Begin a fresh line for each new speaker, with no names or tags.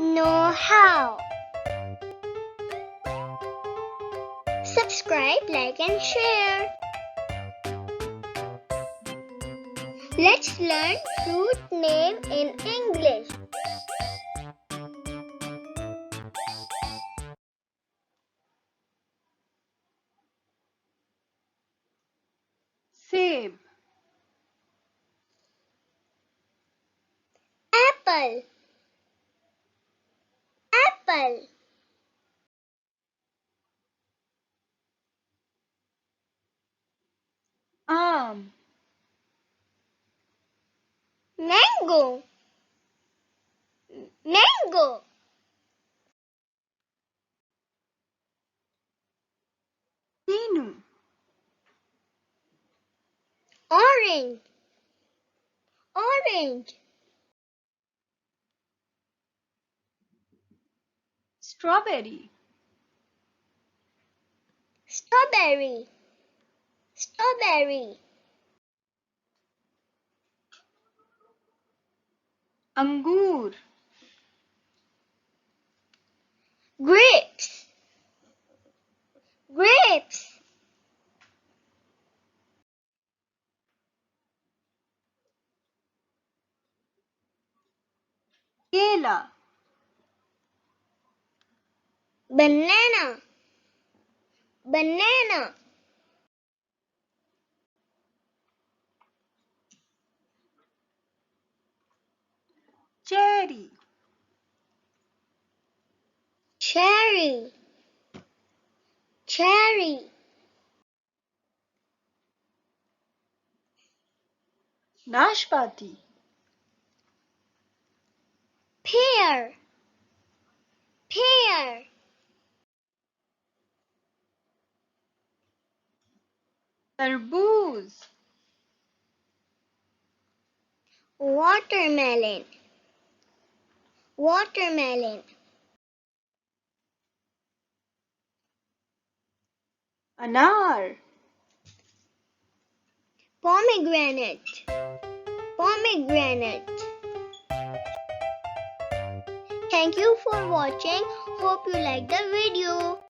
know how. Subscribe, like and share. Let's learn fruit name in English.
सेब,
Apple. Apple.
आम,
Mango. Mango.
Kinnow,
Orange. Orange.
Strawberry,
Strawberry. Strawberry.
अंगूर,
Grapes. Grapes.
केला,
Banana. Banana.
Cherry,
Cherry. Cherry.
नाशपाती,
Pear. Pear.
तरबूज,
Watermelon. Watermelon.
अनार,
Pomegranate. Pomegranate. Thank you for watching. Hope you like the video.